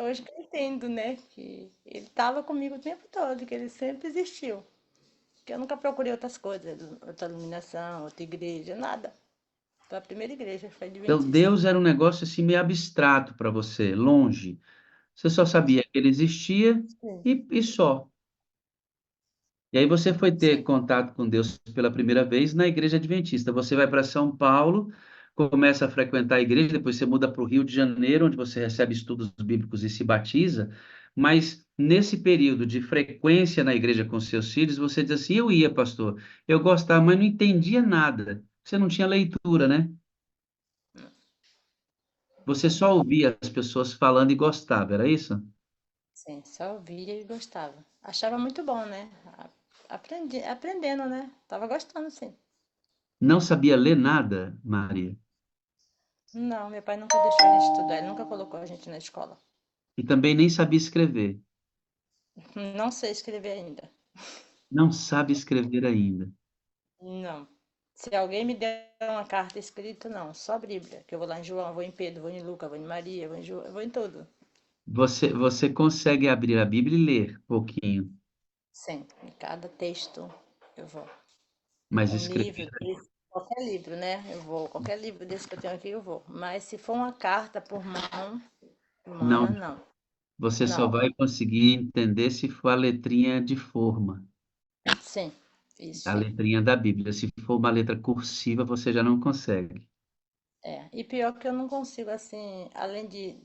hoje que eu entendo, né? Que ele estava comigo o tempo todo, que ele sempre existiu. Que eu nunca procurei outras coisas, outra iluminação, outra igreja, nada. Foi a primeira igreja, foi Então, adventista. Deus era um negócio assim meio abstrato para você, longe. Você só sabia que ele existia Sim, e só. E aí você foi ter sim. contato com Deus pela primeira vez na igreja adventista. Você vai para São Paulo, começa a frequentar a igreja, depois você muda para o Rio de Janeiro, onde você recebe estudos bíblicos e se batiza. Mas nesse período de frequência na igreja com seus filhos, você diz assim: eu ia, pastor, eu gostava, mas não entendia nada. Você não tinha leitura, né? Você só ouvia as pessoas falando e gostava, era isso? Sim, só ouvia e gostava. Achava muito bom, né? Aprendendo, né? Tava gostando, sim. Não sabia ler nada, Maria. Não, meu pai nunca deixou a gente estudar, ele nunca colocou a gente na escola. E também nem sabia escrever. Não sei escrever ainda. Não sabe escrever ainda. Não. Se alguém me der uma carta escrita, não. Só a Bíblia. Que eu vou lá em João, vou em Pedro, vou em Lucas, vou em Maria, vou em eu vou em tudo. Você consegue abrir a Bíblia e ler um pouquinho, Sempre. Em cada texto eu vou. mas Um escrever livro desse, qualquer livro, né? Eu vou. Qualquer livro desse que eu tenho aqui, eu vou. Mas se for uma carta por mão não. humana, não. Você só Não. vai conseguir entender se for a letrinha de forma, Sim. Isso a sim. letrinha da Bíblia. Se for uma letra cursiva, você já não consegue. É. E pior que eu não consigo, assim, além de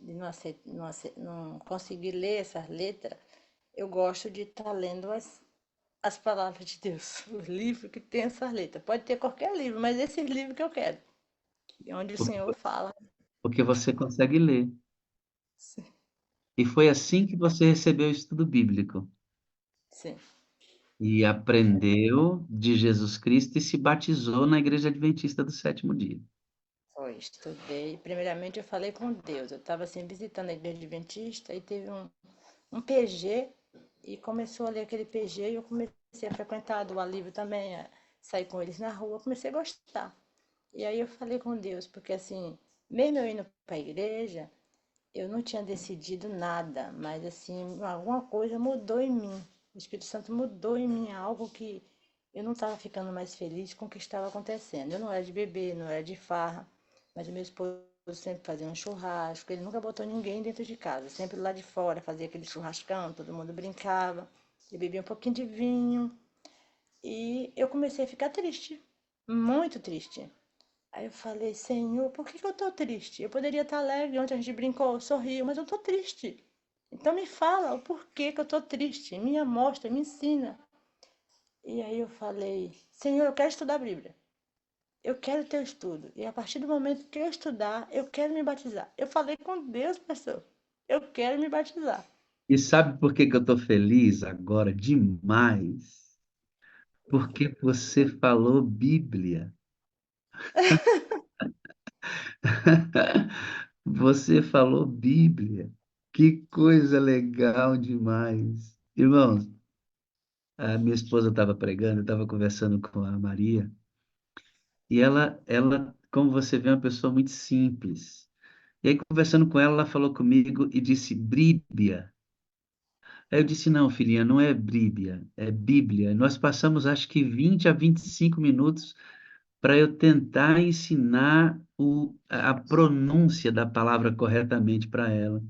não conseguir ler essas letras, eu gosto de estar lendo as palavras de Deus, os livros que tem essas letras. Pode ter qualquer livro, mas esse livro que eu quero, onde o Porque, Senhor fala. porque você consegue ler. Sim, E foi assim que você recebeu o estudo bíblico. sim. E aprendeu de Jesus Cristo e se batizou na Igreja Adventista do Sétimo Dia. Foi, estudei. Primeiramente eu falei com Deus. Eu estava assim visitando a igreja adventista e teve um PG e começou a ler aquele PG e eu comecei a frequentar do alívio também, a sair com eles na rua, comecei a gostar. E aí eu falei com Deus, porque assim, mesmo eu indo para a igreja, eu não tinha decidido nada, mas assim, alguma coisa mudou em mim. O Espírito Santo mudou em mim algo que eu não estava ficando mais feliz com o que estava acontecendo. Eu não era de beber, não era de farra, mas o meu esposo sempre fazia um churrasco. Ele nunca botou ninguém dentro de casa, sempre lá de fora, fazia aquele churrascão, todo mundo brincava. Eu bebia um pouquinho de vinho e eu comecei a ficar triste, muito triste. Aí eu falei, Senhor, por que que eu tô triste? Eu poderia estar alegre, ontem a gente brincou, sorriu, mas eu tô triste. Então me fala o porquê que eu tô triste, me mostra, me ensina. E aí eu falei, Senhor, eu quero estudar a Bíblia. Eu quero ter estudo. E a partir do momento que eu estudar, eu quero me batizar. Eu falei com Deus, pastor. Eu quero me batizar. E sabe por que que eu estou feliz agora demais? Porque você falou Bíblia. Você falou Bíblia. Que coisa legal demais. Irmãos, a minha esposa estava pregando, eu estava conversando com a Maria, e ela, como você vê, é uma pessoa muito simples. E aí, conversando com ela, ela falou comigo e disse Bríblia. Aí eu disse, não, filhinha, não é Bríblia, é Bíblia. Nós passamos, acho que 20 a 25 minutos para eu tentar ensinar a pronúncia da palavra corretamente para ela.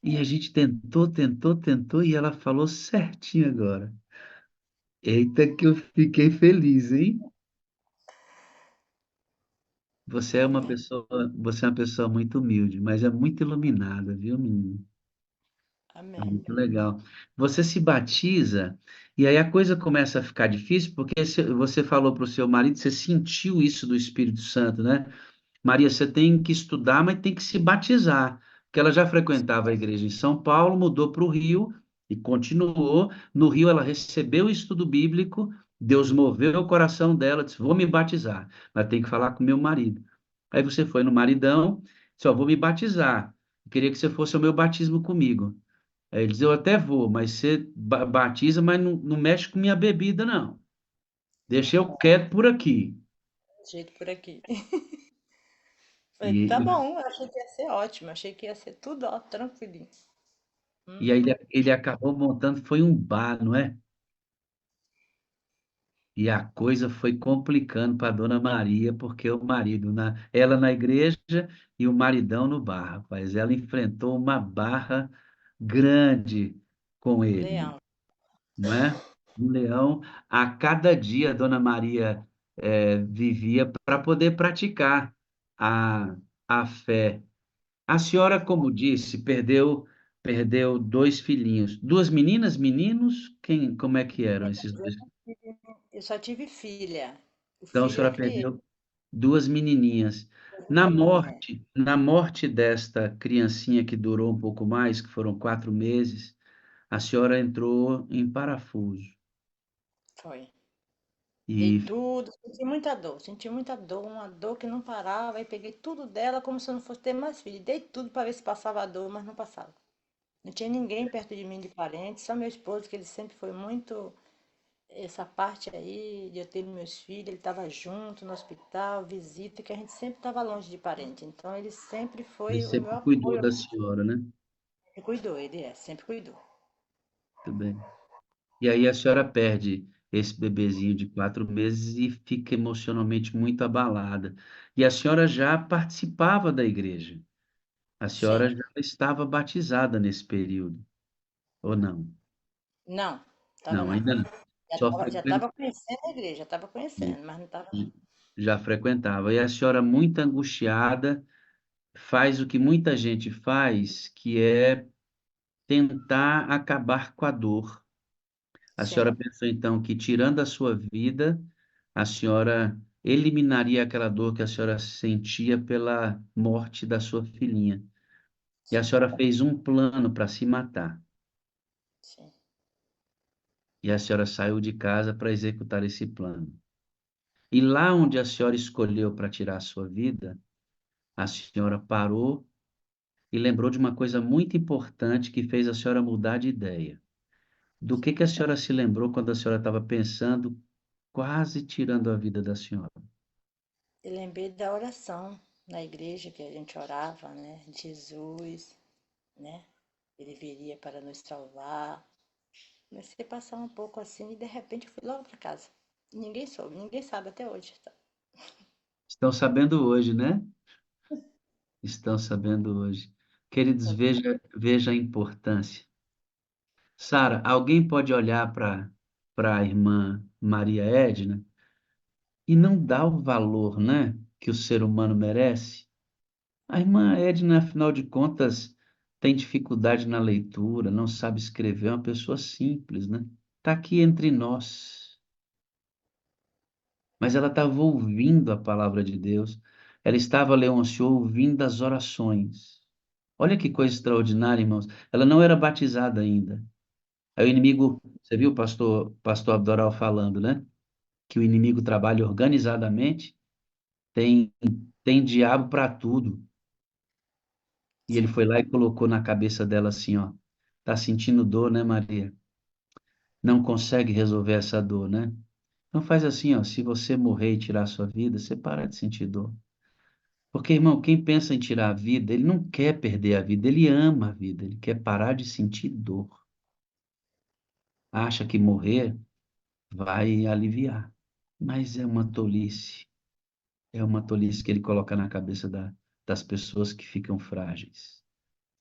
E a gente tentou, tentou, tentou, e ela falou certinho agora. Eita, que eu fiquei feliz, hein? Amém. Você é uma pessoa muito humilde, mas é muito iluminada, viu, menino? É Amém. muito legal. Você se batiza e aí a coisa começa a ficar difícil porque você falou para o seu marido, você sentiu isso do Espírito Santo, né? Maria, você tem que estudar, mas tem que se batizar. Porque ela já frequentava a igreja em São Paulo, mudou para o Rio e continuou. No Rio ela recebeu o estudo bíblico, Deus moveu o coração dela, disse, vou me batizar, mas tem que falar com meu marido. Aí você foi no maridão, disse, ó, vou me batizar. Eu queria que você fosse ao meu batismo comigo. Aí ele diz, eu até vou, mas você batiza, mas não mexe com minha bebida, não. Deixa eu quieto por aqui. Jeito por aqui. Falei, E, tá bom, eu achei que ia ser ótimo, achei que ia ser tudo ó, tranquilinho. E aí Uhum. ele acabou montando, foi um bar, não é? E a coisa foi complicando para Dona Maria, porque o marido, ela na igreja e o maridão no bar, rapaz. Ela enfrentou uma barra grande com Um ele, leão. não é? Um leão. A cada dia, a Dona Maria vivia para poder praticar a, a fé. A senhora, como disse, perdeu dois filhinhos. Duas meninas, meninos? Como é que eram esses dois? Eu só tive filha. O Então, a filho eu senhora criei, perdeu duas menininhas. menininha. Na morte desta criancinha que durou um pouco mais, que foram 4 meses, a senhora entrou em parafuso. Foi. Dei E tudo, senti muita dor, uma dor que não parava. Aí peguei tudo dela como se eu não fosse ter mais filho. Dei tudo para ver se passava a dor, mas não passava. Não tinha ninguém perto de mim de parente, só meu esposo, que ele sempre foi muito. Essa parte aí de eu ter meus filhos, ele estava junto no hospital, visita, que a gente sempre estava longe de parente. Então ele sempre ele foi o meu sempre cuidou apoio. da senhora, né? Ele cuidou, ele sempre cuidou. Muito bem. E aí a senhora perde esse bebezinho de 4 meses e fica emocionalmente muito abalada. E a senhora já participava da igreja. A senhora Sim. já estava batizada nesse período, ou não? Não, estava Não, não. ainda não. Só Já estava conhecendo a igreja, já estava conhecendo, mas não estava não. já frequentava. E a senhora, muito angustiada, faz o que muita gente faz, que é tentar acabar com a dor. A Sim, senhora pensou, então, que tirando a sua vida, a senhora eliminaria aquela dor que a senhora sentia pela morte da sua filhinha. E a sim, senhora fez um plano para se matar. sim. E a senhora saiu de casa para executar esse plano. E lá onde a senhora escolheu para tirar a sua vida, a senhora parou e lembrou de uma coisa muito importante que fez a senhora mudar de ideia. Do que a senhora se lembrou quando a senhora estava pensando, quase tirando a vida da senhora? E lembrei da oração na igreja que a gente orava, né? Jesus, né? Ele viria para nos salvar. Comecei a passar um pouco assim e de repente eu fui logo para casa. Ninguém soube, ninguém sabe até hoje. Estão sabendo hoje, né? Estão sabendo hoje. Queridos, veja a importância. Sara, alguém pode olhar para a irmã Maria Edna e não dar o valor, né, que o ser humano merece? A irmã Edna, afinal de contas, tem dificuldade na leitura, não sabe escrever, é uma pessoa simples, né? Está aqui entre nós, mas ela estava ouvindo a palavra de Deus, ela estava, Leôncio, ouvindo as orações. Olha que coisa extraordinária, irmãos. Ela não era batizada ainda. Aí o inimigo, você viu o pastor Abdoral falando, né? Que o inimigo trabalha organizadamente, tem, tem diabo para tudo. E ele Sim, foi lá e colocou na cabeça dela assim, ó. Tá sentindo dor, né, Maria? Não consegue resolver essa dor, né? Então faz assim, ó. Se você morrer e tirar a sua vida, você para de sentir dor. Porque, irmão, quem pensa em tirar a vida, ele não quer perder a vida, ele ama a vida, ele quer parar de sentir dor. Acha que morrer vai aliviar. Mas é uma tolice que ele coloca na cabeça das pessoas que ficam frágeis.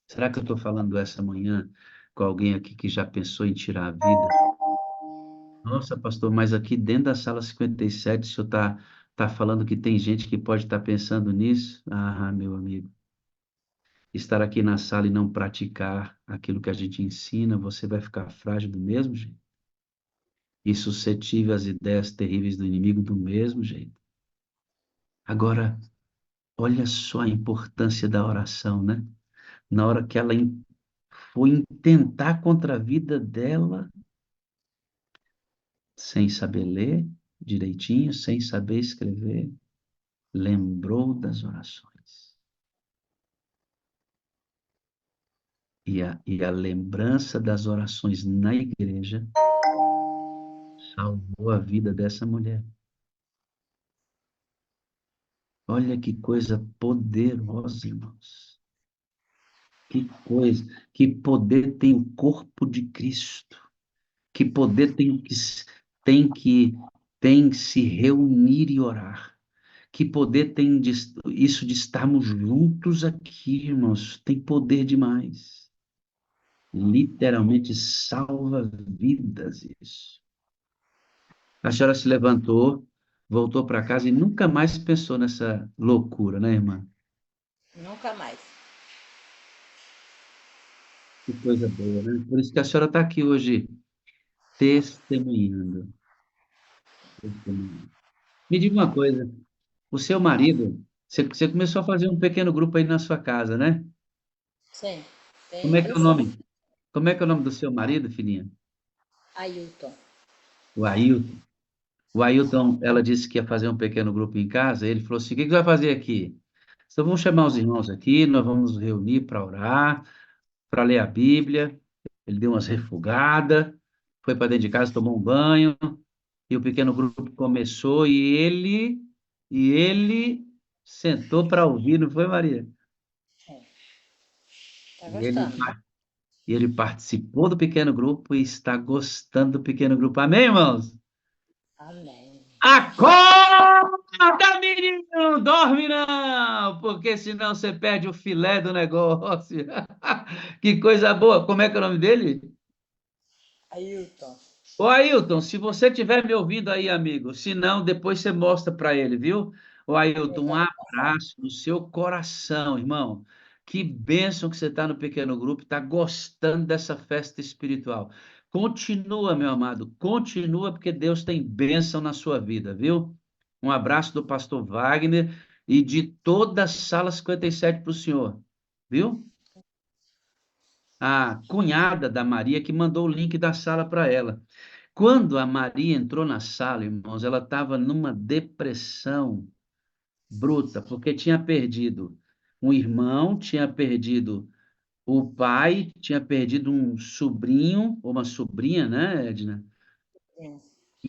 Será que eu estou falando essa manhã com alguém aqui que já pensou em tirar a vida? Nossa, pastor, mas aqui dentro da sala 57, o senhor tá falando que tem gente que pode estar pensando nisso? Ah, meu amigo, estar aqui na sala e não praticar aquilo que a gente ensina, você vai ficar frágil do mesmo jeito e suscetível às ideias terríveis do inimigo do mesmo jeito. Agora, olha só a importância da oração, né? Na hora que ela foi tentar contra a vida dela, sem saber ler direitinho, sem saber escrever, lembrou das orações. E a lembrança das orações na igreja salvou a vida dessa mulher. Olha que coisa poderosa, irmãos. Que coisa, que poder tem o corpo de Cristo, que poder tem que tem que se reunir e orar. Que poder tem isso de estarmos juntos aqui, irmãos, tem poder demais. Literalmente salva vidas isso. A senhora se levantou, voltou para casa e nunca mais pensou nessa loucura, né, irmã? Nunca mais. Que coisa boa, né? Por isso que a senhora está aqui hoje testemunhando, testemunhando. Me diga uma coisa, o seu marido, você começou a fazer um pequeno grupo aí na sua casa, né? Sim, Como tem é que é o 2 anos. nome? Como é que é o nome do seu marido, filhinha? Ailton. O Ailton. O Ailton, ela disse que ia fazer um pequeno grupo em casa. Ele falou assim: o que que vai fazer aqui? Então vamos chamar os irmãos aqui, nós vamos nos reunir para orar, para ler a Bíblia. Ele deu umas refugadas, foi para dentro de casa, tomou um banho, e o pequeno grupo começou, e ele sentou para ouvir, não foi, Maria? Tá E ele, gostando, né? e ele participou do pequeno grupo e está gostando do pequeno grupo. Amém, irmãos? Amém. Acorda, menino! Dorme não, porque senão você perde o filé do negócio. Que coisa boa. Como é que é o nome dele? Ailton. Ô, Ailton, se você estiver me ouvindo aí, amigo, se não, depois você mostra para ele, viu? Ô, Ailton, um abraço no seu coração, irmão. Que bênção que você está no pequeno grupo, está gostando dessa festa espiritual. Continua, meu amado, continua, porque Deus tem bênção na sua vida, viu? Um abraço do pastor Wagner e de toda a sala 57 para o senhor, viu? A cunhada da Maria que mandou o link da sala para ela. Quando a Maria entrou na sala, irmãos, ela estava numa depressão bruta, porque tinha perdido um irmão, tinha perdido o pai, tinha perdido um sobrinho, ou uma sobrinha, né, Edna? Sim.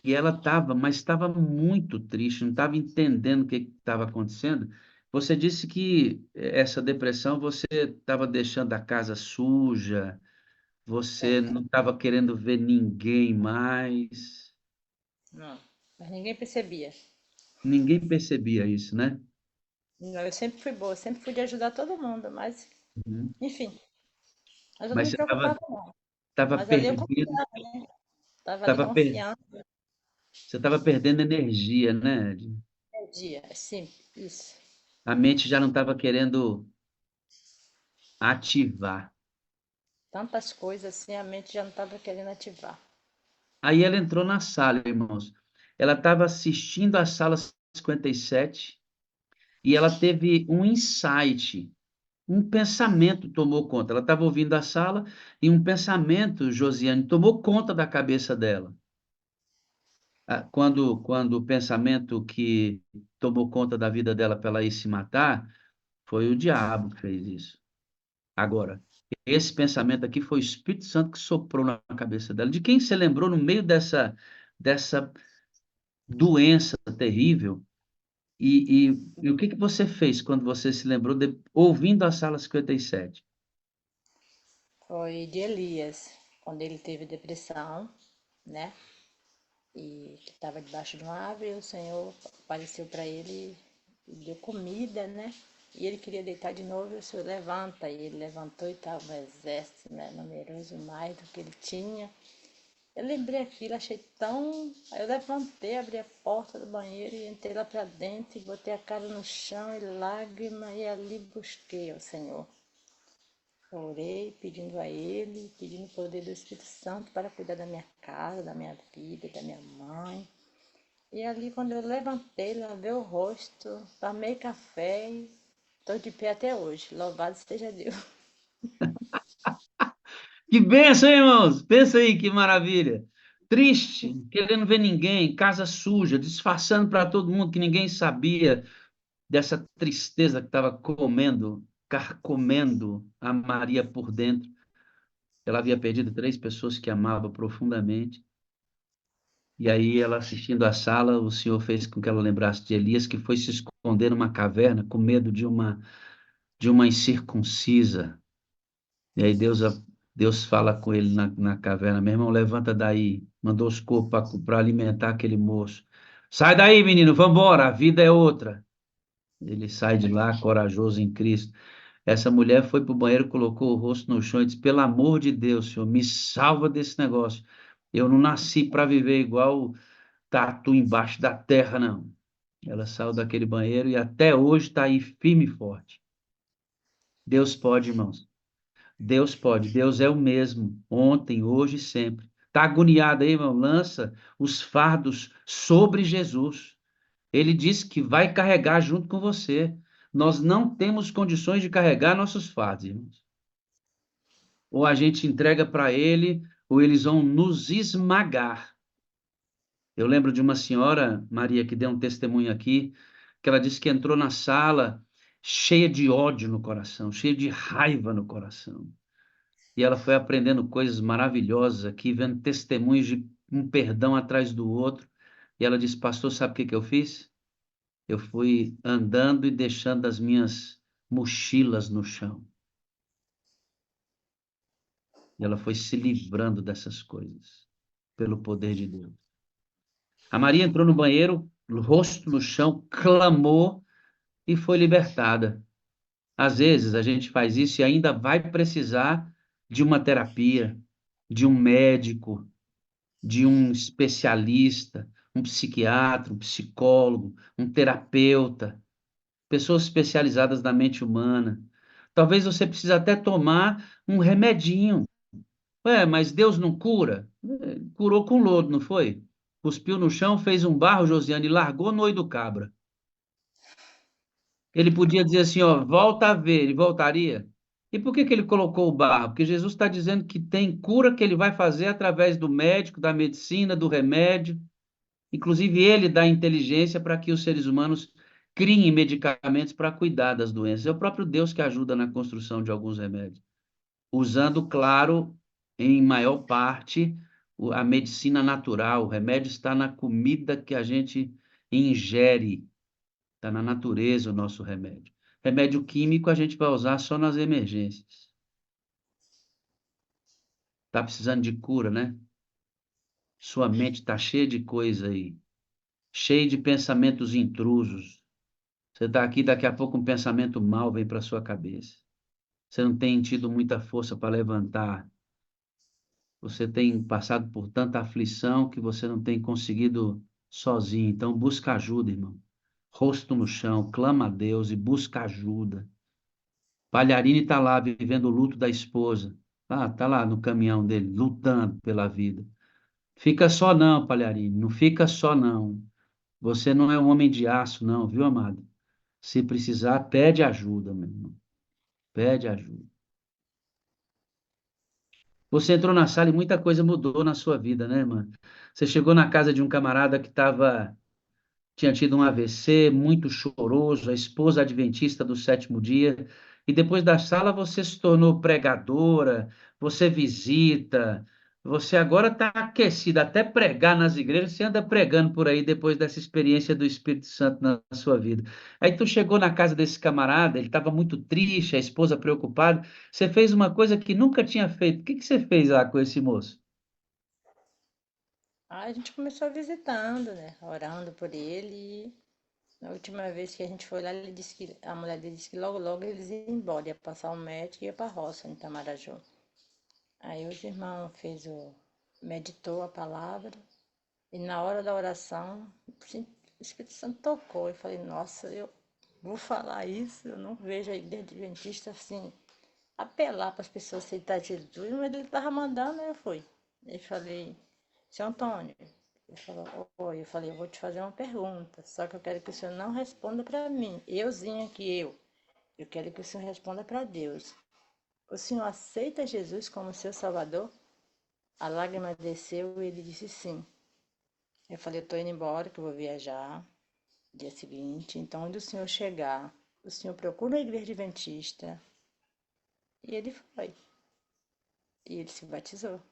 E ela estava, mas estava muito triste, não estava entendendo o que estava acontecendo. Você disse que essa depressão você estava deixando a casa suja, você É, não estava querendo ver ninguém mais. não. Mas ninguém percebia. Ninguém percebia isso, né? Não, eu sempre fui boa, sempre fui de ajudar todo mundo, mas, Uhum. enfim, mas eu não Mas me você preocupava, não. estava Mas ali eu perdido, confiava, tava ali tava per, confiando. você estava perdendo energia, né, Ed? Dia, sim, isso. A mente já não estava querendo ativar. Tantas coisas assim, a mente já não estava querendo ativar. Aí ela entrou na sala, irmãos. Ela estava assistindo a sala 57 e ela teve um insight, um pensamento tomou conta. Ela estava ouvindo a sala e um pensamento, Josiane, tomou conta da cabeça dela. Quando o pensamento que tomou conta da vida dela para ela ir se matar, foi o diabo que fez isso. Agora, esse pensamento aqui foi o Espírito Santo que soprou na cabeça dela. De quem você lembrou no meio dessa doença terrível? E o que que você fez quando você se lembrou, ouvindo a sala 57? Foi de Elias, quando ele teve depressão, né? E que estava debaixo de uma árvore, e o Senhor apareceu para ele e deu comida, né? E ele queria deitar de novo, e o Senhor levanta. E ele levantou e estava um exército, né, numeroso mais do que ele tinha. Eu lembrei aquilo, achei tão. Aí eu levantei, abri a porta do banheiro e entrei lá para dentro e botei a cara no chão e lágrima e ali busquei ao Senhor. Orei pedindo a Ele, pedindo o poder do Espírito Santo para cuidar da minha casa, da minha vida, da minha mãe. E ali, quando eu levantei, lavei o rosto, tomei café e estou de pé até hoje. Louvado seja Deus. Que bênção, hein, irmãos! Pensa aí, que maravilha. Triste, querendo ver ninguém, casa suja, disfarçando para todo mundo que ninguém sabia dessa tristeza que estava comendo, carcomendo a Maria por dentro. Ela havia perdido três pessoas que amava profundamente. E aí, ela assistindo à sala, o Senhor fez com que ela lembrasse de Elias, que foi se esconder numa caverna com medo de uma incircuncisa. E aí Deus fala com ele na caverna, meu irmão, levanta daí. Mandou os corpos para alimentar aquele moço. Sai daí, menino, vambora, a vida é outra. Ele sai de lá, corajoso em Cristo. Essa mulher foi para o banheiro, colocou o rosto no chão e disse: pelo amor de Deus, Senhor, me salva desse negócio. Eu não nasci para viver igual tatu embaixo da terra, não. Ela saiu daquele banheiro e até hoje está aí firme e forte. Deus pode, irmãos. Deus pode. Deus é o mesmo, ontem, hoje e sempre. Está agoniado aí, irmão? Lança os fardos sobre Jesus. Ele disse que vai carregar junto com você. Nós não temos condições de carregar nossos fardos, irmãos. Ou a gente entrega para ele, ou eles vão nos esmagar. Eu lembro de uma senhora, Maria, que deu um testemunho aqui, que ela disse que entrou na sala cheia de ódio no coração, cheia de raiva no coração. E ela foi aprendendo coisas maravilhosas aqui, vendo testemunhos de um perdão atrás do outro. E ela disse: pastor, sabe o que que eu fiz? Eu fui andando e deixando as minhas mochilas no chão. E ela foi se livrando dessas coisas, pelo poder de Deus. A Maria entrou no banheiro, rosto no chão, clamou e foi libertada. Às vezes a gente faz isso e ainda vai precisar de uma terapia, de um médico, de um especialista, um psiquiatra, um psicólogo, um terapeuta, pessoas especializadas na mente humana. Talvez você precise até tomar um remedinho. Mas Deus não cura? Curou com lodo, não foi? Cuspiu no chão, fez um barro, Josiane, e largou no olho do cabra. Ele podia dizer assim, ó, volta a ver, ele voltaria. E por que que ele colocou o barro? Porque Jesus está dizendo que tem cura que ele vai fazer através do médico, da medicina, do remédio. Inclusive, ele dá inteligência para que os seres humanos criem medicamentos para cuidar das doenças. É o próprio Deus que ajuda na construção de alguns remédios, usando, claro, em maior parte, a medicina natural. O remédio está na comida que a gente ingere, está na natureza o nosso remédio. Remédio químico a gente vai usar só nas emergências. Está precisando de cura, né? Sua mente está cheia de coisa aí, cheia de pensamentos intrusos. Você está aqui, daqui a pouco um pensamento mal vem para sua cabeça. Você não tem tido muita força para levantar. Você tem passado por tanta aflição que você não tem conseguido sozinho. Então, busca ajuda, irmão. Rosto no chão, clama a Deus e busca ajuda. Palharini está lá vivendo o luto da esposa. Tá lá no caminhão dele, lutando pela vida. Fica só não, Palharini. Não fica só não. Você não é um homem de aço, não, viu, amado? Se precisar, pede ajuda, meu irmão. Pede ajuda. Você entrou na sala e muita coisa mudou na sua vida, né, mano? Você chegou na casa de um camarada que tinha tido um AVC, muito choroso, a esposa adventista do sétimo dia, e depois da sala você se tornou pregadora, você visita, você agora está aquecida, até pregar nas igrejas, você anda pregando por aí depois dessa experiência do Espírito Santo na sua vida. Aí tu chegou na casa desse camarada, ele estava muito triste, a esposa preocupada, você fez uma coisa que nunca tinha feito. O que que você fez lá com esse moço? Aí a gente começou visitando, né? Orando por ele. E na última vez que a gente foi lá, ele disse que a mulher dele disse que logo logo eles iam embora, ia passar um médico e ia pra roça, em Itamaraju. Aí os irmãos meditou a palavra e na hora da oração, assim, o Espírito Santo tocou. Eu falei, nossa, eu vou falar isso, eu não vejo a igreja adventista assim, apelar para as pessoas aceitar Jesus, mas ele estava mandando, eu fui. Eu falei, seu Antônio, ele falou, oi, eu falei, eu vou te fazer uma pergunta, só que eu quero que o senhor não responda para mim, euzinho aqui, eu quero que o senhor responda para Deus. O senhor aceita Jesus como seu Salvador? A lágrima desceu e ele disse sim. Eu falei, eu tô indo embora, que eu vou viajar dia seguinte, então onde o senhor chegar, o senhor procura a igreja adventista. E ele foi. E ele se batizou.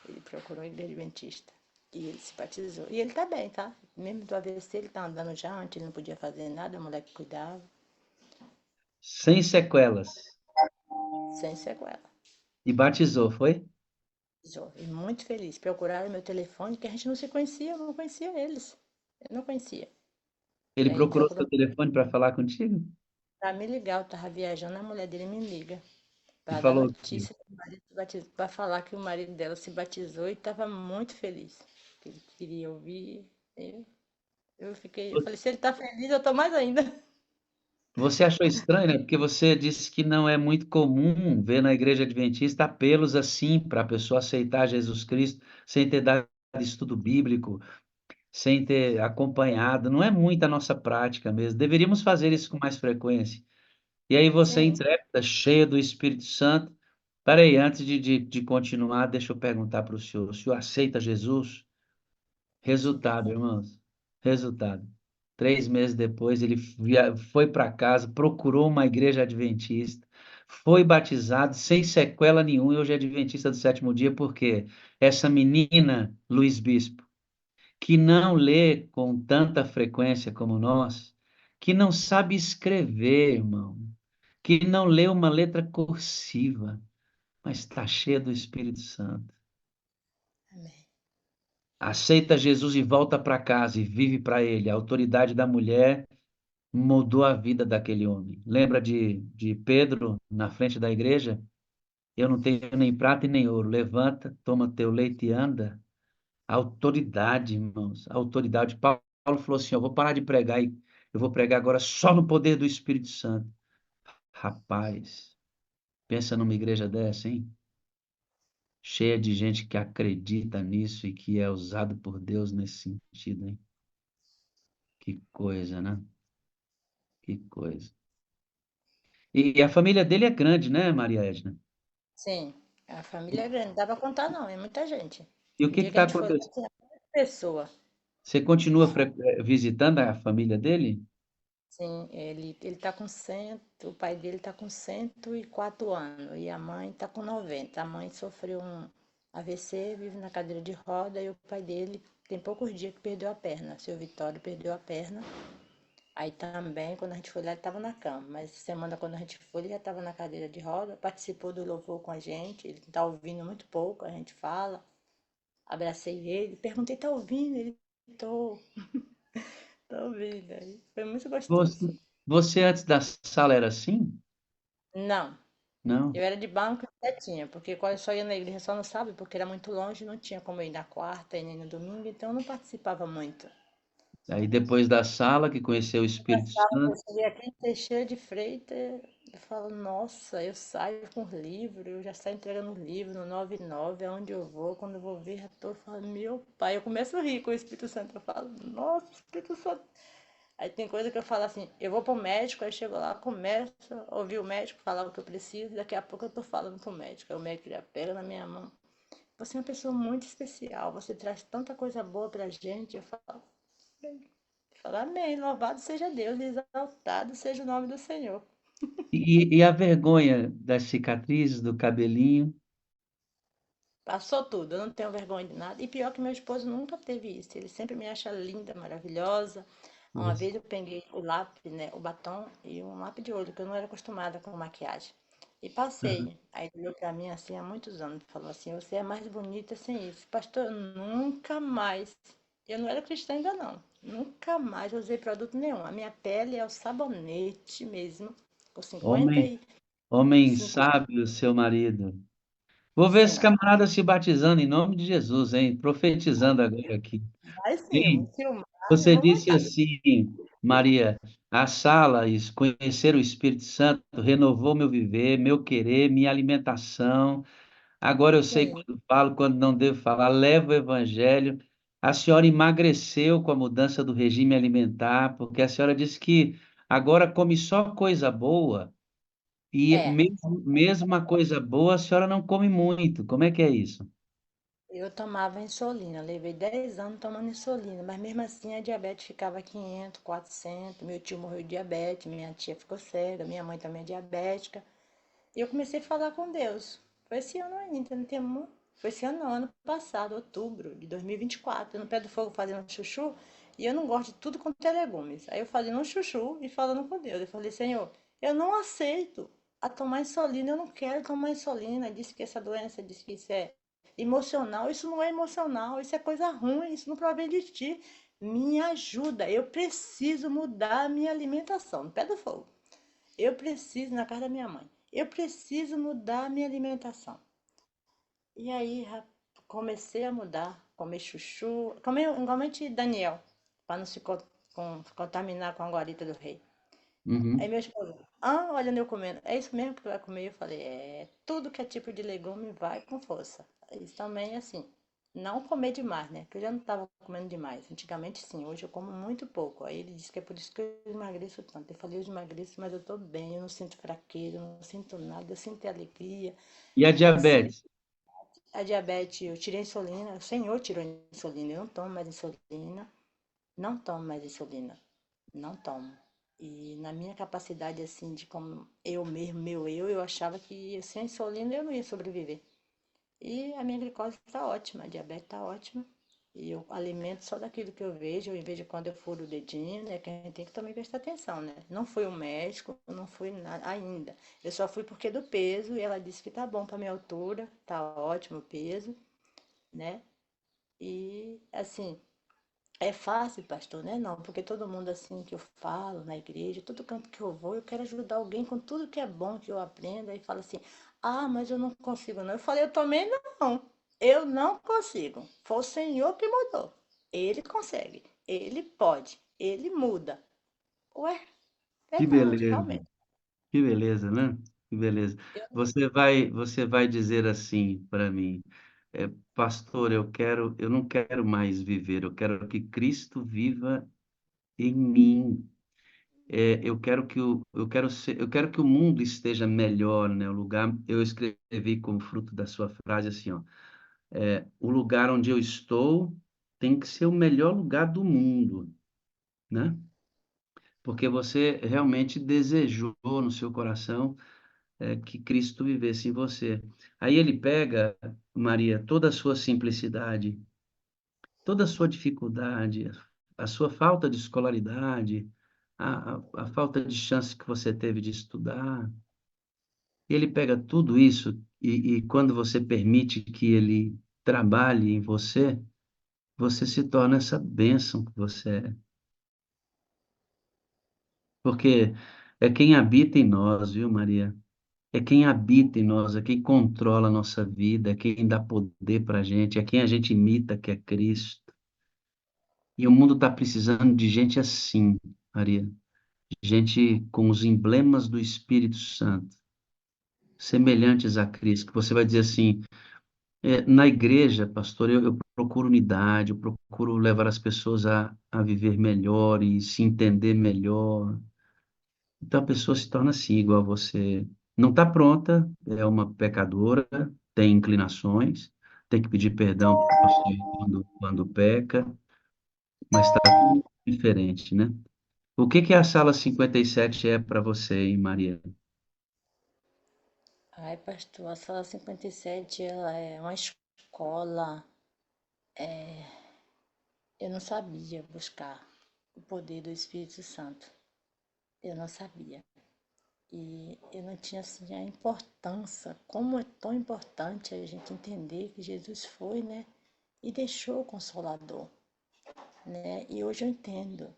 Ele procurou a igreja adventista. E ele se batizou. E ele tá bem, tá? Mesmo do AVC, ele tá andando já, antes ele não podia fazer nada, a mulher que cuidava, Sem sequelas. sem sequela. E batizou, foi? E muito feliz. Procuraram meu telefone, que a gente não se conhecia, eu não conhecia eles. Eu não conhecia. E Ele aí procurou procurou seu telefone para falar contigo? pra me ligar, eu tava viajando, a mulher dele me liga E para dar falou o quê? notícia que o marido se batizou, para falar que o marido dela se batizou e estava muito feliz. Que ele queria ouvir. Eu, eu falei, se ele tá feliz, eu tô mais ainda. Você achou estranho, né? Porque você disse que não é muito comum ver na igreja adventista apelos assim para a pessoa aceitar Jesus Cristo sem ter dado estudo bíblico, sem ter acompanhado. Não é muito a nossa prática mesmo. Deveríamos fazer isso com mais frequência. E aí você, Sim, intrépida, cheia do Espírito Santo. Peraí, antes de continuar, deixa eu perguntar para o senhor. O senhor aceita Jesus? sim. Resultado, irmãos. Resultado. 3 meses depois, ele foi para casa, procurou uma igreja adventista, foi batizado sem sequela nenhuma, e hoje é adventista do sétimo dia, porque essa menina, Luiz Bispo, que não lê com tanta frequência como nós, que não sabe escrever, irmão, que não lê uma letra cursiva, mas está cheia do Espírito Santo. Amém. Aceita Jesus e volta para casa e vive para ele. A autoridade da mulher mudou a vida daquele homem. Lembra de Pedro na frente da igreja? Eu não tenho nem prata e nem ouro. Levanta, toma teu leite e anda. Autoridade, irmãos, autoridade. Paulo falou assim: eu vou parar de pregar e eu vou pregar agora só no poder do Espírito Santo. Rapaz, pensa numa igreja dessa, hein? Cheia de gente que acredita nisso e que é usado por Deus nesse sentido, hein? Que coisa, né? Que coisa. E a família dele é grande, né, Maria Edna? Sim, a família é grande, não dá pra contar não, é muita gente. E o O que dia que a está gente foi lá, acontecendo? tinha muita pessoa. Você continua visitando a família dele? Sim, ele tá com 100, o pai dele tá com 104 anos e a mãe tá com 90. A mãe sofreu um AVC, vive na cadeira de roda e o pai dele tem poucos dias que perdeu a perna. Seu Vitório perdeu a perna. Aí também, quando a gente foi lá, ele estava na cama. Mas semana, quando a gente foi, ele já estava na cadeira de roda, participou do louvor com a gente. Ele tá ouvindo muito pouco, a gente fala. Abracei ele, perguntei, tá ouvindo? Ele, tô ouvindo. Aí foi muito Você, gostoso. você antes da sala era assim? Não, Não. eu era de banco e quietinha, porque quando eu só ia na igreja só no sábado, porque era muito longe, não tinha como eu ir na quarta e nem no domingo, então eu não participava muito. Aí depois da sala, que conheceu o Na Espírito sala, eu Santo, cheguei aqui Teixeira de Freitas, eu falo, nossa, eu saio com os livros, eu já saio entregando os livros no 99, aonde eu vou, quando eu vou ver, já tô falando, meu pai, eu começo a rir com o Espírito Santo, eu falo, nossa, Espírito Santo. Aí tem coisa que eu falo assim, eu vou pro médico, aí chego lá, começo a ouvir o médico falar o que eu preciso, daqui a pouco eu tô falando pro médico, aí o médico já pega na minha mão. Você é uma pessoa muito especial, você traz tanta coisa boa pra gente, eu falo, amém, louvado seja Deus, exaltado seja o nome do Senhor. e a vergonha das cicatrizes, do cabelinho. Passou tudo, eu não tenho vergonha de nada. E pior que meu esposo nunca teve isso. Ele sempre me acha linda, maravilhosa. Uma Isso. vez eu peguei o lápis, né, o batom e um lápis de olho, que eu não era acostumada com maquiagem. E passei. Aí ele olhou pra mim assim há muitos anos, falou assim: Você é mais bonita sem isso. Pastor, eu nunca mais. Eu não era cristã ainda não. Nunca mais usei produto nenhum. A minha pele é o sabonete mesmo. Com 50 Homem, e homem 5. sábio, seu marido. Vou ver esse Sim. camarada se batizando em nome de Jesus, hein? Profetizando agora aqui. Vai sim, eu vou Hein? filmar e Você vou disse mandar. assim, Maria, a sala, conhecer o Espírito Santo, renovou meu viver, meu querer, minha alimentação. Agora eu sei Sim. quando falo, quando não devo falar, levo o evangelho. A senhora emagreceu com a mudança do regime alimentar, porque a senhora disse que agora come só coisa boa, e É, mesmo a coisa boa a senhora não come muito. Como é que é isso? eu tomava insulina, levei 10 anos tomando insulina, mas mesmo assim a diabetes ficava 500, 400, meu tio morreu de diabetes, minha tia ficou cega, minha mãe também é diabética. E eu comecei a falar com Deus. Foi esse ano ainda, não tem muito. Foi esse ano, não, ano passado, outubro de 2024, no pé do fogo fazendo chuchu, e eu não gosto de tudo quanto é legumes. Aí eu fazendo um chuchu e falando com Deus. Eu falei, Senhor, eu não aceito a tomar insulina. Eu não quero tomar insulina. Disse que essa doença, disse que isso é emocional. Isso não é emocional, isso é coisa ruim, isso não provém de ti. Me ajuda, eu preciso mudar a minha alimentação. No pé do fogo. Eu preciso, na casa da minha mãe, eu preciso mudar a minha alimentação. E aí, comecei a mudar, comer chuchu, comer igualmente Daniel, para não se contaminar com a guarita do rei. Aí Uhum. meu esposo, ah, olha eu comendo, é isso mesmo que tu vai comer? Eu falei, tudo que é tipo de legume vai com força. Isso também, assim, não comer demais, né? Que eu já não estava comendo demais. Antigamente, sim, hoje eu como muito pouco. Aí ele disse que é por isso que eu emagreço tanto. Eu falei, eu emagreço, mas eu tô bem, eu não sinto fraqueza, eu não sinto nada, eu sinto alegria. E a Assim, diabetes? a diabetes, eu tirei a insulina, o Senhor tirou a insulina, eu não tomo mais insulina, não tomo mais insulina, não tomo. E na minha capacidade, assim, de como eu mesmo, eu achava que sem insulina eu não ia sobreviver. E a minha glicose está ótima, a diabetes está ótima. E eu alimento só daquilo que eu vejo, em vez de quando eu furo o dedinho, né? Que a gente tem que também prestar atenção, né? Não fui um médico, não fui nada ainda. Eu só fui porque do peso, e ela disse que tá bom para minha altura, tá ótimo o peso, né? E assim, é fácil, pastor, né? Não, porque todo mundo assim que eu falo na igreja, todo canto que eu vou, eu quero ajudar alguém com tudo que é bom que eu aprenda e fala assim: "Ah, mas eu não consigo não". Eu falei: "Eu também não. Eu não consigo. Foi o Senhor que mudou. Ele consegue. Ele pode. Ele muda". Ué, Que verdade, beleza, realmente. que beleza, né? Que beleza. Você vai dizer assim para mim, pastor, eu não quero mais viver, eu quero que Cristo viva em mim. Eu quero que o mundo esteja melhor, né? O lugar, eu escrevi como fruto da sua frase assim, ó, o lugar onde eu estou tem que ser o melhor lugar do mundo, né? Porque você realmente desejou no seu coração que Cristo vivesse em você. Aí ele pega, Maria, toda a sua simplicidade, toda a sua dificuldade, a sua falta de escolaridade, a falta de chance que você teve de estudar. Ele pega tudo isso e quando você permite que ele trabalhe em você, você se torna essa bênção que você é. Porque é quem habita em nós, viu, Maria? É quem habita em nós, é quem controla a nossa vida, é quem dá poder para a gente, é quem a gente imita, que é Cristo. E o mundo está precisando de gente assim, Maria. Gente com os emblemas do Espírito Santo, semelhantes a Cristo, que você vai dizer assim, na igreja, pastor, eu procuro unidade, eu procuro levar as pessoas a viver melhor e se entender melhor. Então a pessoa se torna assim, igual a você. Não está pronta, é uma pecadora, tem inclinações, tem que pedir perdão para você quando peca, mas está tudo diferente, né? O que que a sala 57 é para você, hein, Maria? Ai, pastor, a sala 57 ela é uma escola. Eu não sabia buscar o poder do Espírito Santo. Eu não sabia. E eu não tinha assim a importância, como é tão importante a gente entender que Jesus foi, né? E deixou o Consolador, né? E hoje eu entendo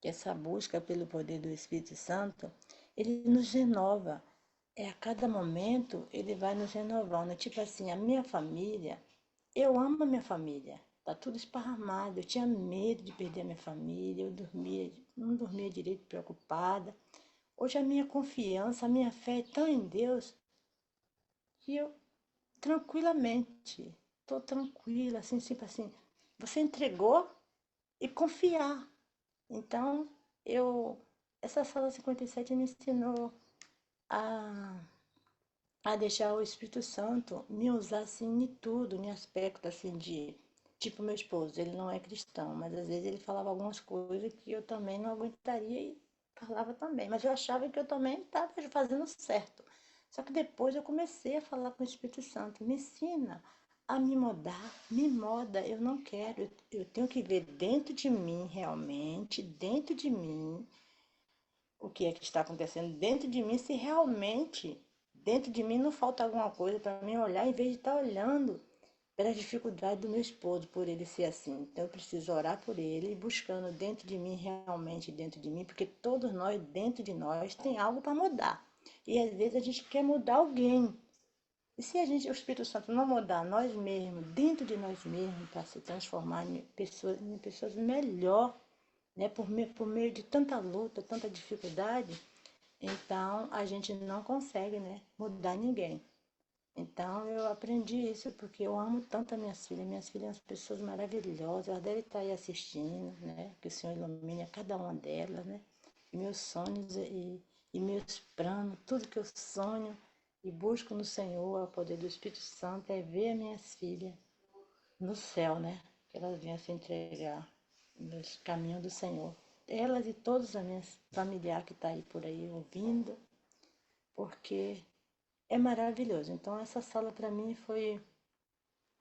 que essa busca pelo poder do Espírito Santo, ele nos renova. A cada momento ele vai nos renovando. Tipo assim, a minha família, eu amo a minha família. Tá tudo esparramado. Eu tinha medo de perder a minha família. Eu dormia, não dormia direito, preocupada. Hoje a minha confiança, a minha fé é tão em Deus que eu tranquilamente, estou tranquila, assim, tipo assim, você entregou e confiar. Então, essa sala 57 me ensinou a, a deixar o Espírito Santo me usar assim em tudo, em aspecto assim de, tipo meu esposo, ele não é cristão, mas às vezes ele falava algumas coisas que eu também não aguentaria e falava também, mas eu achava que eu também estava fazendo certo. Só que depois eu comecei a falar com o Espírito Santo, me ensina a me mudar, me moda, eu não quero, eu tenho que ver dentro de mim realmente, dentro de mim, o que é que está acontecendo dentro de mim, se realmente dentro de mim não falta alguma coisa para mim olhar, em vez de estar olhando pelas dificuldades do meu esposo, por ele ser assim. Então eu preciso orar por ele, buscando dentro de mim, realmente dentro de mim, porque todos nós, dentro de nós, tem algo para mudar. E às vezes a gente quer mudar alguém. E se a gente, o Espírito Santo não mudar nós mesmos, dentro de nós mesmos, para se transformar em pessoas melhor, né? Por meio de tanta luta, tanta dificuldade, então a gente não consegue, né? Mudar ninguém. Então eu aprendi isso porque eu amo tanto as minhas filhas. Minhas filhas são pessoas maravilhosas, elas devem estar aí assistindo, né? Que o Senhor ilumine a cada uma delas, né? E meus sonhos e meus planos, tudo que eu sonho e busco no Senhor, o poder do Espírito Santo, é ver minhas filhas no céu, né? Que elas venham se entregar nos caminhos do Senhor. Elas e todos os meus familiares que estão aí por aí ouvindo, porque é maravilhoso. Então essa sala para mim foi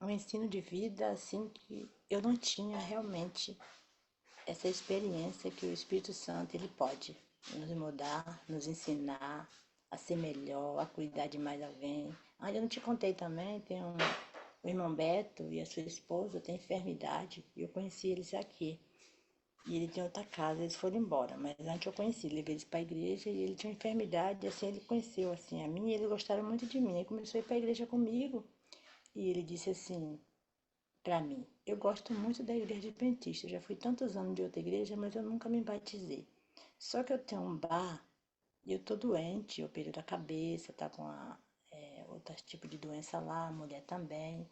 um ensino de vida assim que eu não tinha realmente essa experiência que o Espírito Santo ele pode nos mudar, nos ensinar a ser melhor, a cuidar de mais alguém. Ah, eu não te contei também, tem o irmão Beto e a sua esposa têm enfermidade. Eu conheci eles aqui. E ele tinha outra casa, eles foram embora. Mas antes eu conheci, levei eles para a igreja e ele tinha uma enfermidade. E assim ele conheceu assim, a mim e eles gostaram muito de mim. Ele começou a ir para a igreja comigo. E ele disse assim para mim: eu gosto muito da igreja adventista. Eu já fui tantos anos de outra igreja, mas eu nunca me batizei. Só que eu tenho um bar e eu tô doente, eu operei da cabeça, tá com outro tipo de doença lá, a mulher também.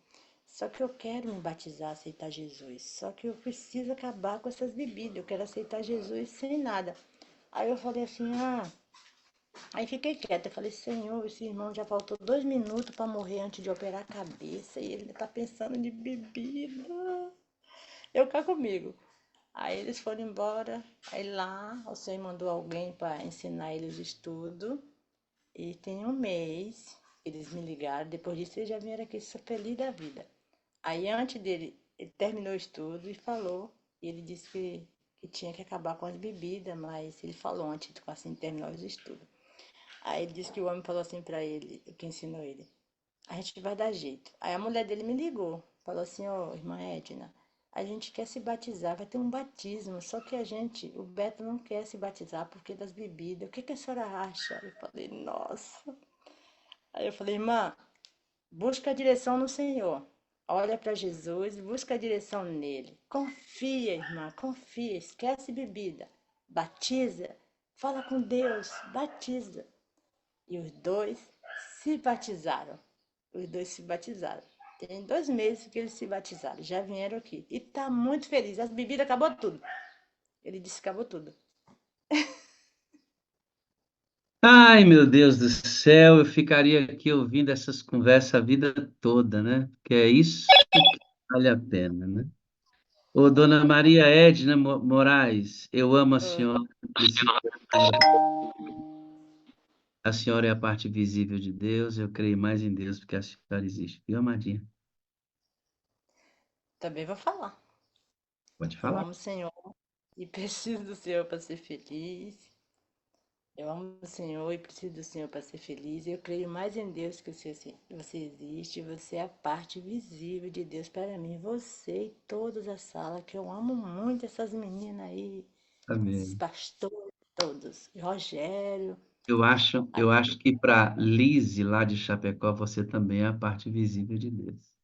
Só que eu quero me batizar, aceitar Jesus. Só que eu preciso acabar com essas bebidas. Eu quero aceitar Jesus sem nada. Aí eu falei assim, Aí fiquei quieta. Eu falei, Senhor, esse irmão já faltou 2 minutos para morrer antes de operar a cabeça. E ele tá pensando de bebida. Eu cá comigo. Aí eles foram embora. Aí lá, o Senhor mandou alguém para ensinar eles estudo. E tem um mês, eles me ligaram. Depois disso, eles já vieram aqui sou feliz da vida. Aí antes dele, ele terminou o estudo e falou, e ele disse que tinha que acabar com as bebidas, mas ele falou antes de assim, terminar os estudos. Aí ele disse que o homem falou assim pra ele, o que ensinou ele, a gente vai dar jeito. Aí a mulher dele me ligou, falou assim, ô irmã Edna, a gente quer se batizar, vai ter um batismo, só que o Beto não quer se batizar porque das bebidas. O que a senhora acha? Eu falei, nossa. Aí eu falei, irmã, busca a direção no Senhor. Olha para Jesus, busca a direção nele. Confia, irmã, confia. Esquece bebida. Batiza. Fala com Deus. Batiza. E os dois se batizaram. Os dois se batizaram. Tem 2 meses que eles se batizaram. Já vieram aqui. E tá muito feliz. As bebidas acabou tudo. Ele disse que acabou tudo. Ai, meu Deus do céu, eu ficaria aqui ouvindo essas conversas a vida toda, né? Que é isso que vale a pena, né? Ô, dona Maria Edna Moraes, eu amo a Oi. senhora, a senhora é a parte visível de Deus, eu creio mais em Deus porque a senhora existe. Viu, amadinha? Também vou falar. Pode Eu falar. amo o Senhor e preciso do Senhor para ser feliz. Eu amo o Senhor e preciso do Senhor para ser feliz. Eu creio mais em Deus que você existe. Você é a parte visível de Deus para mim. Você e todas as salas, que eu amo muito essas meninas aí, esses Amém. pastores todos. Rogério. Eu acho que para Lise, lá de Chapecó, você também é a parte visível de Deus.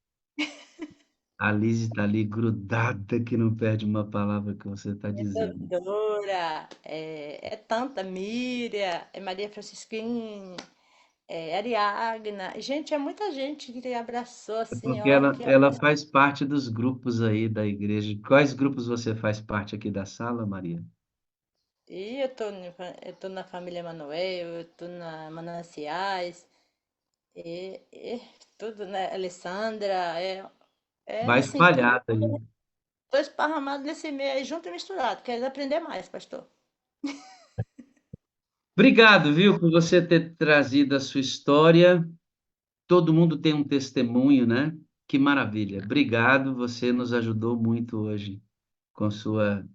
A Lise está ali grudada que não perde uma palavra que você está dizendo. Dora, é tanta, Miriam, é Maria Francisquinha, é Ariagna. Gente, é muita gente que abraçou É assim, porque ó, que ela faz parte dos grupos aí da igreja. Quais grupos você faz parte aqui da sala, Maria? E eu tô na família Manoel, eu tô na Mananciais, e tudo, né? Alessandra, é Vai assim, tudo espalhada aí. tô esparramado nesse meio aí, junto e misturado. Quero aprender mais, pastor. Obrigado, viu, por você ter trazido a sua história. Todo mundo tem um testemunho, né? Que maravilha. Obrigado, você nos ajudou muito hoje com sua.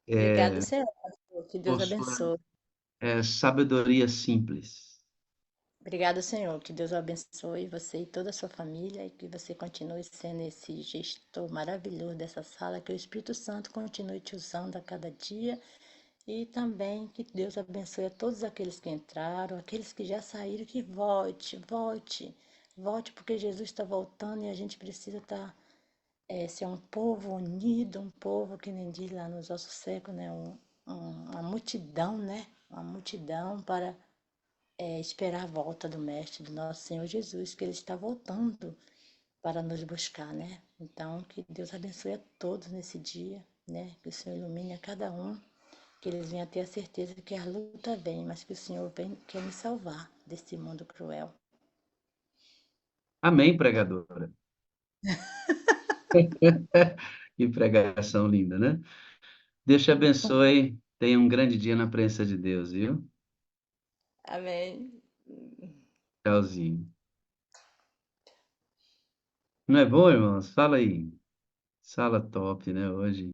Obrigado, é, Senhor. Que Deus por sua abençoe. sabedoria simples. Obrigada, Senhor. Que Deus abençoe você e toda a sua família e que você continue sendo esse gestor maravilhoso dessa sala, que o Espírito Santo continue te usando a cada dia e também que Deus abençoe a todos aqueles que entraram, aqueles que já saíram, que volte, volte, volte, porque Jesus está voltando e a gente precisa estar, ser um povo unido, um povo que nem diz lá nos ossos secos, né? Uma multidão, né? Uma multidão para esperar a volta do Mestre, do nosso Senhor Jesus, que Ele está voltando para nos buscar, né? Então, que Deus abençoe a todos nesse dia, né? Que o Senhor ilumine a cada um, que eles venham ter a certeza que a luta vem, mas que o Senhor vem, quer me salvar desse mundo cruel. Amém, pregadora. Que pregação linda, né? Deus te abençoe. Tenha um grande dia na presença de Deus, viu? Amém. Tchauzinho. Não é bom, irmãos? Fala aí. Sala top, né, hoje.